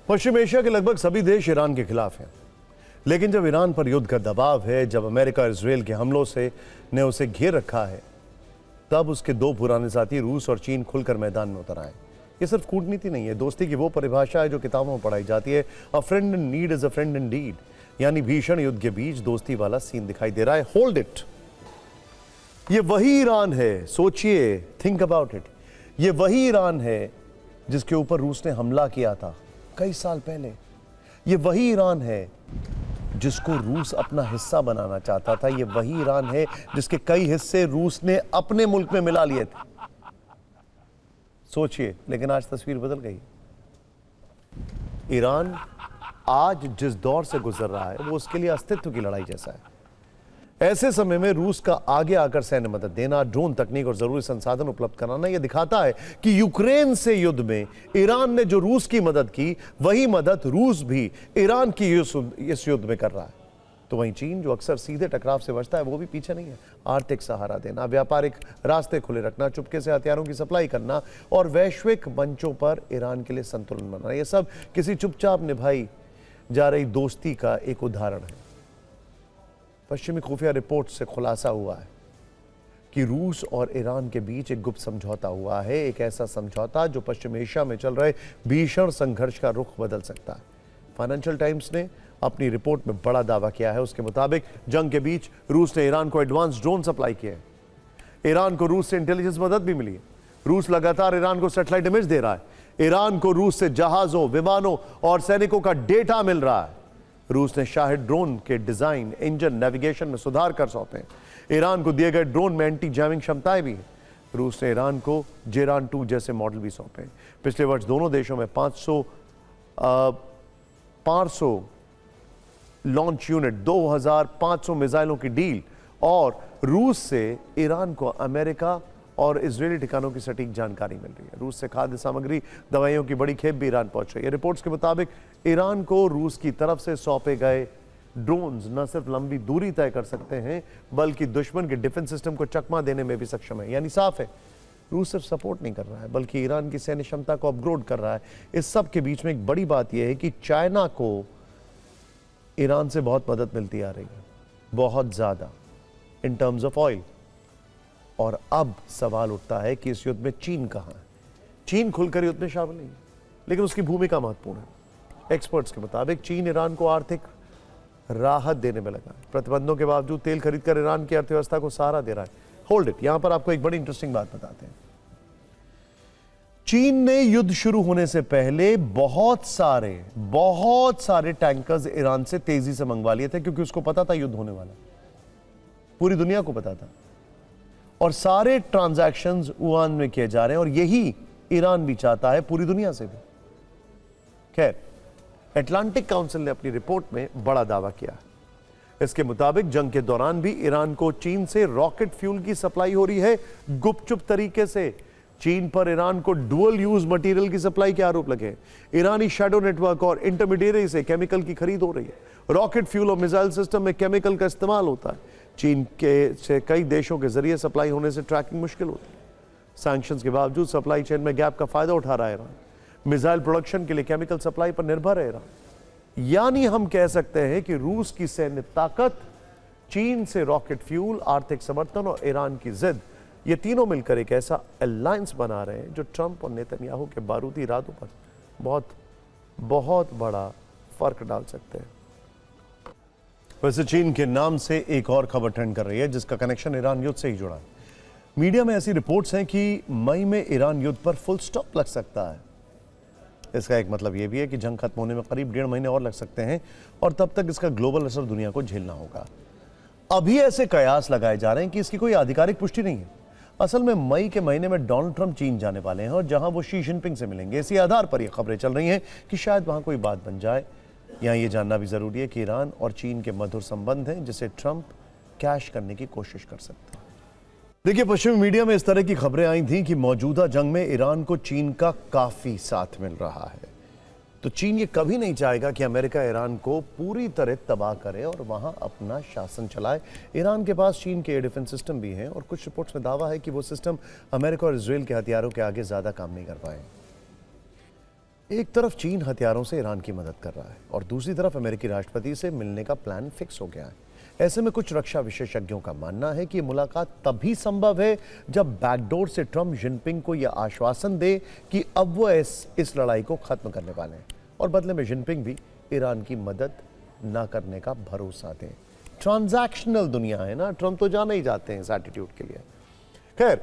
पश्चिम Asia के लगभग सभी देश ईरान के खिलाफ हैं, लेकिन जब ईरान पर युद्ध का दबाव है, जब अमेरिका और इजरायल के हमलों से ने उसे घेर रखा है, तब उसके दो पुराने साथी रूस और चीन खुलकर मैदान में उतर आए। ये सिर्फ कूटनीति नहीं है, दोस्ती की वो परिभाषा है जो किताबों में पढ़ाई जाती है। A friend in need is a friend in deed, यानी भीषण युद्ध के बीच दोस्ती वाला सीन दिखाई दे रहा है। होल्ड इट, ये वही ईरान है, सोचिए, थिंक अबाउट इट। ये वही ईरान है जिसके ऊपर रूस ने हमला किया था कई साल पहले। ये वही ईरान है जिसको रूस अपना हिस्सा बनाना चाहता था। ये वही ईरान है जिसके कई हिस्से रूस ने अपने मुल्क में मिला लिए थे। सोचिए, लेकिन आज तस्वीर बदल गई। ईरान आज जिस दौर से गुजर रहा है वो उसके लिए अस्तित्व की लड़ाई जैसा है। ऐसे समय में रूस का आगे आकर सैन्य मदद देना, ड्रोन तकनीक और जरूरी संसाधन उपलब्ध कराना, यह दिखाता है कि यूक्रेन से युद्ध में ईरान ने जो रूस की मदद की, वही मदद रूस भी ईरान की इस युद्ध में कर रहा है। तो वहीं चीन, जो अक्सर सीधे टकराव से बचता है, वो भी पीछे नहीं है। आर्थिक सहारा देना, व्यापारिक रास्ते खुले रखना, चुपके से हथियारों की सप्लाई करना और वैश्विक मंचों पर ईरान के लिए संतुलन बनाना, यह सब किसी चुपचाप निभाई जा रही दोस्ती का एक उदाहरण है। पश्चिमी खुफिया रिपोर्ट से खुलासा हुआ है कि रूस और ईरान के बीच एक गुप्त समझौता हुआ है, एक ऐसा समझौता जो पश्चिम एशिया में चल रहे भीषण संघर्ष का रुख बदल सकता है। फाइनेंशियल टाइम्स ने अपनी रिपोर्ट में बड़ा दावा किया है। उसके मुताबिक जंग के बीच रूस ने ईरान को एडवांस ड्रोन सप्लाई किए हैं। ईरान को रूस से इंटेलिजेंस मदद भी मिली है। रूस लगातार ईरान को सैटेलाइट इमेज दे रहा है। ईरान को रूस से जहाजों, विमानों और सैनिकों का डेटा मिल रहा है। रूस ने शाहिद ड्रोन के डिजाइन, इंजन, नेविगेशन में सुधार कर सौंपे। ईरान को दिए गए ड्रोन में एंटी जैमिंग क्षमताएं भी हैं। रूस ने ईरान को जेरान 2 जैसे मॉडल भी सौंपे। पिछले वर्ष दोनों देशों में 500 लॉन्च यूनिट, 2500 मिसाइलों की डील और रूस से ईरान को अमेरिका और इजरायली ठिकानों की सटीक जानकारी मिल रही है। रूस से खाद्य सामग्री, दवाइयों की बड़ी खेप भी ईरान पहुंच रही है। रिपोर्ट्स के मुताबिक ईरान को रूस की तरफ से सौंपे गए ड्रोन्स न सिर्फ लंबी दूरी तय कर सकते हैं, बल्कि दुश्मन के डिफेंस सिस्टम को चकमा देने में भी सक्षम है। यानी साफ है, रूस सिर्फ सपोर्ट नहीं कर रहा है, बल्कि ईरान की सैन्य क्षमता को अपग्रेड कर रहा है। इस सब के बीच में एक बड़ी बात यह है कि चाइना को ईरान से बहुत मदद मिलती आ रही है, बहुत ज्यादा, इन टर्म्स ऑफ ऑयल। और अब सवाल उठता है कि इस युद्ध में चीन कहां है। चीन खुलकर युद्ध में शामिल नहीं है, लेकिन उसकी भूमिका महत्वपूर्ण है। एक्सपर्ट्स के मुताबिक चीन ईरान को आर्थिक राहत देने में लगा है। प्रतिबंधों के बावजूद तेल खरीदकर ईरान की अर्थव्यवस्था को सहारा दे रहा है। होल्ड इट, यहां पर आपको एक बड़ी इंटरेस्टिंग बात बताते हैं। चीन ने युद्ध शुरू होने से पहले बहुत सारे टैंकर्स ईरान से तेजी से मंगवा लिए थे, क्योंकि उसको पता था युद्ध होने वाला। पूरी दुनिया को पता था और सारे ट्रांजैक्शंस वुहान में किए जा रहे हैं और यही ईरान भी चाहता है, पूरी दुनिया से भी। खैर, अटलांटिक काउंसिल ने अपनी रिपोर्ट में बड़ा दावा किया। इसके मुताबिक जंग के दौरान भी ईरान को चीन से रॉकेट फ्यूल की सप्लाई हो रही है, गुपचुप तरीके से। चीन पर ईरान को डुअल यूज मटेरियल की सप्लाई के आरोप लगे। ईरानी शैडो नेटवर्क और इंटरमीडिएरी से केमिकल की खरीद हो रही है। रॉकेट फ्यूल और मिसाइल सिस्टम में केमिकल का इस्तेमाल होता है। चीन के से कई देशों के जरिए सप्लाई होने से ट्रैकिंग मुश्किल होती है। सैंक्शंस के बावजूद सप्लाई चेन में गैप का फायदा उठा रहा है ईरान। मिसाइल प्रोडक्शन के लिए केमिकल सप्लाई पर निर्भर है ईरान। यानी हम कह सकते हैं कि रूस की सैन्य ताकत, चीन से रॉकेट फ्यूल, आर्थिक समर्थन और ईरान की जिद, ये तीनों मिलकर एक ऐसा अलायंस बना रहे हैं जो ट्रंप और नेतन्याहू के बारूदी इरादों पर बहुत बड़ा फर्क डाल सकते हैं। वैसे चीन के नाम से एक और खबर ट्रेंड कर रही है, जिसका कनेक्शन ईरान युद्ध से ही जुड़ा है। मीडिया में ऐसी रिपोर्ट्स हैं कि मई में ईरान युद्ध पर फुल स्टॉप लग सकता है। इसका एक मतलब यह भी है कि जंग खत्म होने में करीब 1.5 महीने और लग सकते हैं और तब तक इसका ग्लोबल असर दुनिया को झेलना होगा। अभी ऐसे कयास लगाए जा रहे हैं कि इसकी कोई आधिकारिक पुष्टि नहीं है। असल में मई के महीने में डोनाल्ड ट्रंप चीन जाने वाले हैं और जहां वो शी जिनपिंग से मिलेंगे। इसी आधार पर यह खबरें चल रही हैं कि शायद वहां कोई बात बन जाए। यहां यह जानना भी जरूरी है कि ईरान और चीन के मधुर संबंध हैं, जिसे ट्रंप कैश करने की कोशिश कर सकते हैं। देखिए, पश्चिमी मीडिया में इस तरह की खबरें आई थी कि मौजूदा जंग में ईरान को चीन का काफी साथ मिल रहा है। तो चीन ये कभी नहीं चाहेगा कि अमेरिका ईरान को पूरी तरह तबाह करे और वहां अपना शासन चलाए। ईरान के पास चीन के एयर डिफेंस सिस्टम भी हैं और कुछ रिपोर्ट्स में दावा है कि वो सिस्टम अमेरिका और इजरायल के हथियारों के आगे ज्यादा काम नहीं कर पाए। एक तरफ चीन हथियारों से ईरान की मदद कर रहा है और दूसरी तरफ अमेरिकी राष्ट्रपति से मिलने का प्लान फिक्स हो गया है। ऐसे में कुछ रक्षा विशेषज्ञों का मानना है कि ये मुलाकात तभी संभव है जब बैकडोर से ट्रंप जिनपिंग को यह आश्वासन दे कि अब वो इस लड़ाई को खत्म करने वाले हैं और बदले में जिनपिंग भी ईरान की मदद ना करने का भरोसा दें। ट्रांजैक्शनल दुनिया है ना, ट्रंप तो जाना ही जाते हैं इस एटीट्यूड के लिए। खैर